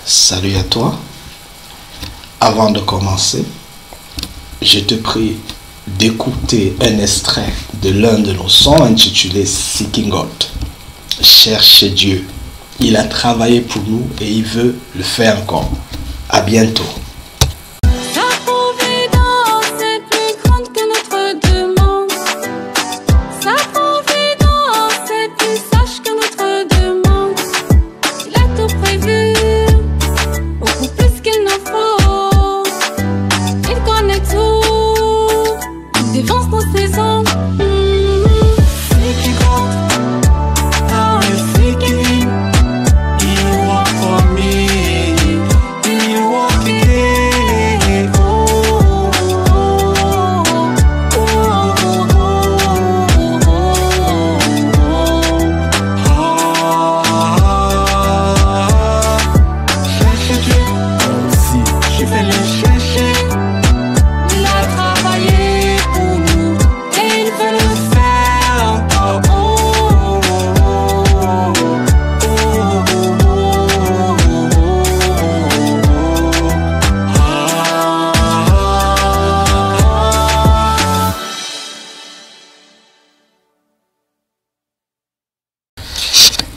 Salut à toi. Avant de commencer, je te prie d'écouter un extrait de l'un de nos sons intitulé Seeking God. Cherchez Dieu. Il a travaillé pour nous et il veut le faire encore. À bientôt.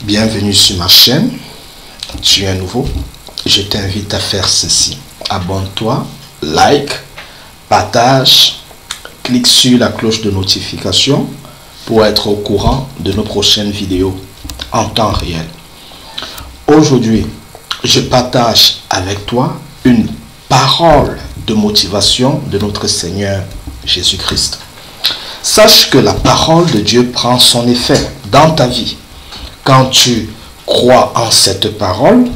Bienvenue sur ma chaîne. Tu es nouveau. Je t'invite à faire ceci. Abonne-toi, like, partage, clique sur la cloche de notification pour être au courant de nos prochaines vidéos en temps réel. Aujourd'hui, je partage avec toi une parole de motivation de notre Seigneur Jésus-Christ. Sache que la parole de Dieu prend son effet dans ta vie quand tu crois en cette parole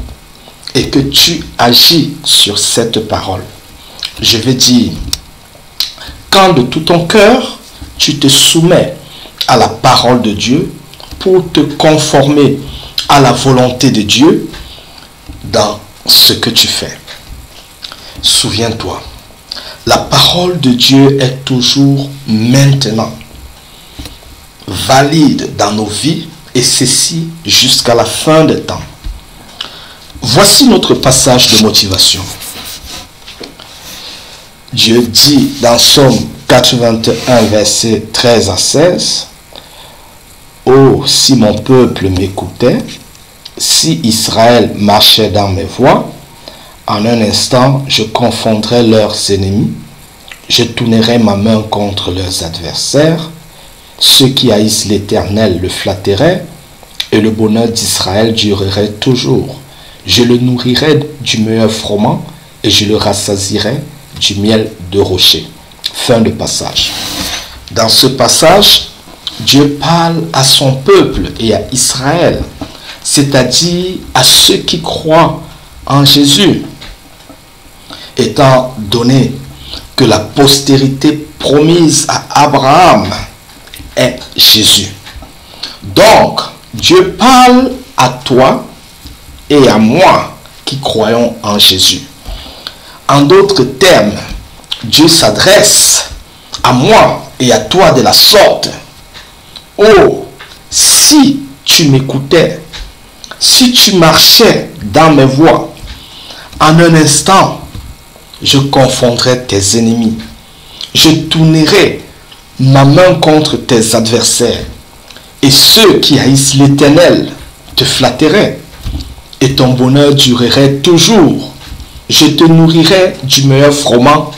et que tu agis sur cette parole. Je vais dire, quand de tout ton cœur, tu te soumets à la parole de Dieu pour te conformer à la volonté de Dieu dans ce que tu fais. Souviens-toi, la parole de Dieu est toujours maintenant valide dans nos vies, et ceci jusqu'à la fin des temps. Voici notre passage de motivation. Dieu dit dans Psaume 81, versets 13 à 16, « Oh, si mon peuple m'écoutait, si Israël marchait dans mes voies, en un instant je confondrais leurs ennemis, je tournerais ma main contre leurs adversaires, ceux qui haïssent l'Éternel le flatteraient, et le bonheur d'Israël durerait toujours. Je le nourrirai du meilleur froment, et je le rassasierai du miel de rocher. » Fin de passage. Dans ce passage, Dieu parle à son peuple et à Israël, c'est-à-dire à ceux qui croient en Jésus, étant donné que la postérité promise à Abraham est Jésus. Donc, Dieu parle à toi et à moi qui croyons en Jésus. En d'autres termes, Dieu s'adresse à moi et à toi de la sorte. Oh, si tu m'écoutais, si tu marchais dans mes voies, en un instant, je confondrais tes ennemis. Je tournerai ma main contre tes adversaires, et ceux qui haïssent l'Éternel te flatteraient, et ton bonheur durerait toujours. Je te nourrirai du meilleur froment,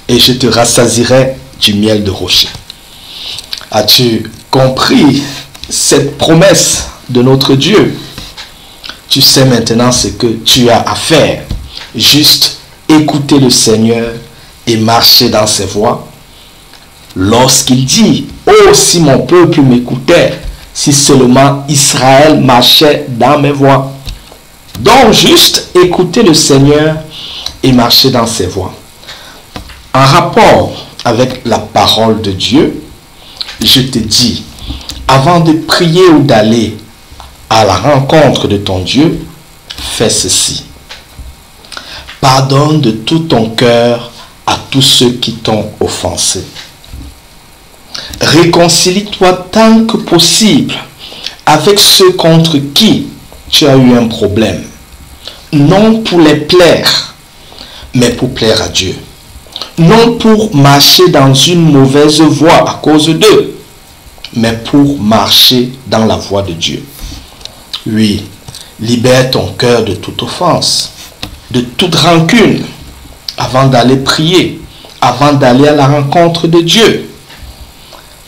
et je te rassasierai du miel de rocher. As-tu compris cette promesse de notre Dieu? Tu sais maintenant ce que tu as à faire. Juste écouter le Seigneur et marcher dans ses voies. Lorsqu'il dit, « Oh, si mon peuple m'écoutait, si seulement Israël marchait dans mes voies. » Donc, juste écouter le Seigneur et marcher dans ses voies. En rapport avec la parole de Dieu, je te dis, avant de prier ou d'aller à la rencontre de ton Dieu, fais ceci. Pardonne de tout ton cœur à tous ceux qui t'ont offensé. Réconcilie-toi tant que possible avec ceux contre qui tu as eu un problème. non pour les plaire, mais pour plaire à Dieu. Non pour marcher dans une mauvaise voie à cause d'eux, mais pour marcher dans la voie de Dieu. Oui, libère ton cœur de toute offense, de toute rancune, avant d'aller prier, avant d'aller à la rencontre de Dieu.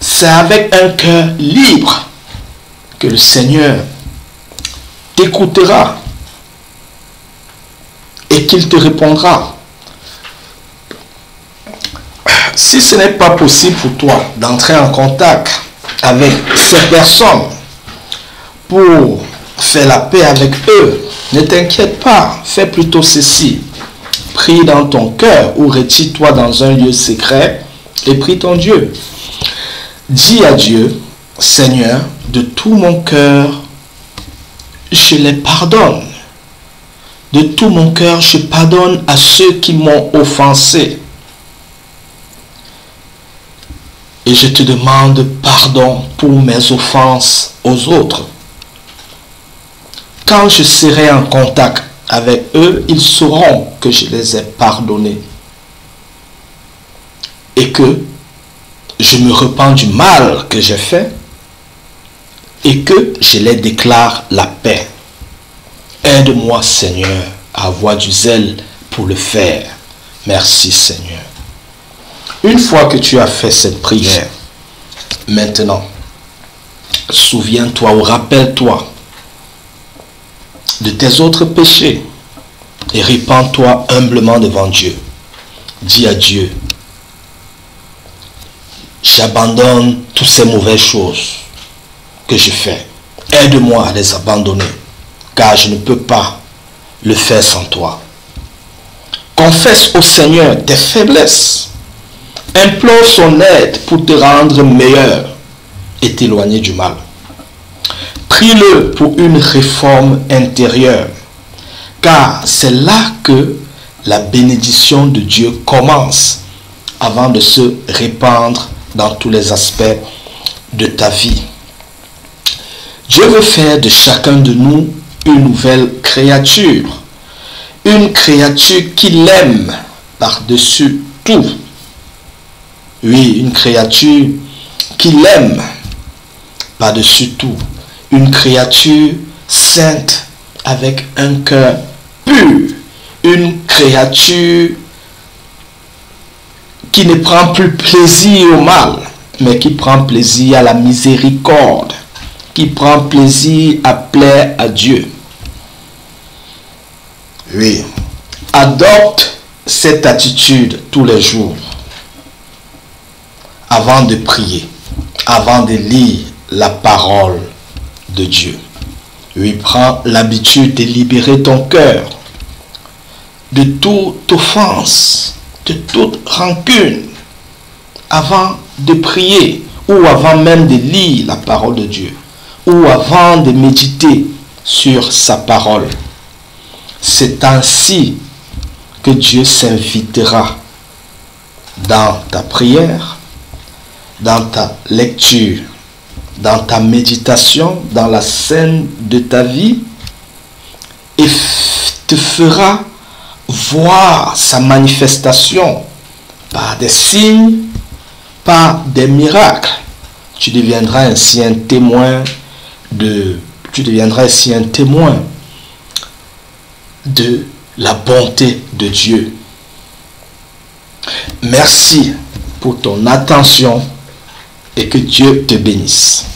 C'est avec un cœur libre que le Seigneur t'écoutera et qu'il te répondra. Si ce n'est pas possible pour toi d'entrer en contact avec ces personnes pour faire la paix avec eux, ne t'inquiète pas, fais plutôt ceci. Prie dans ton cœur ou retire-toi dans un lieu secret et prie ton Dieu. Dis à Dieu, Seigneur, de tout mon cœur, je les pardonne. De tout mon cœur, je pardonne à ceux qui m'ont offensé. Et je te demande pardon pour mes offenses aux autres. Quand je serai en contact avec eux, ils sauront que je les ai pardonnés. Et que je me repens du mal que j'ai fait. Et que je les déclare la paix. Aide-moi, Seigneur, à avoir du zèle pour le faire. Merci, Seigneur. Une fois que tu as fait cette prière, maintenant, souviens-toi ou rappelle-toi de tes autres péchés et répands-toi humblement devant Dieu. Dis à Dieu, j'abandonne toutes ces mauvaises choses que je fais. Aide-moi à les abandonner, car je ne peux pas le faire sans toi. Confesse au Seigneur tes faiblesses. Implore son aide pour te rendre meilleur et t'éloigner du mal. Prie-le pour une réforme intérieure, car c'est là que la bénédiction de Dieu commence avant de se répandre dans tous les aspects de ta vie. Dieu veut faire de chacun de nous une nouvelle créature, une créature qui l'aime par-dessus tout. Oui, une créature qui l'aime par-dessus tout. Une créature sainte avec un cœur pur. Une créature qui ne prend plus plaisir au mal, mais qui prend plaisir à la miséricorde, qui prend plaisir à plaire à Dieu. Oui, adopte cette attitude tous les jours. Avant de prier, avant de lire la parole de Dieu. Oui, prends l'habitude de libérer ton cœur de toute offense, de toute rancune, avant de prier ou avant même de lire la parole de Dieu ou avant de méditer sur sa parole. C'est ainsi que Dieu s'invitera dans ta prière, dans ta lecture, dans ta méditation, dans la scène de ta vie, et te fera voir sa manifestation par des signes, par des miracles. Tu deviendras ainsi un témoin de la bonté de Dieu. Merci pour ton attention et que Dieu te bénisse.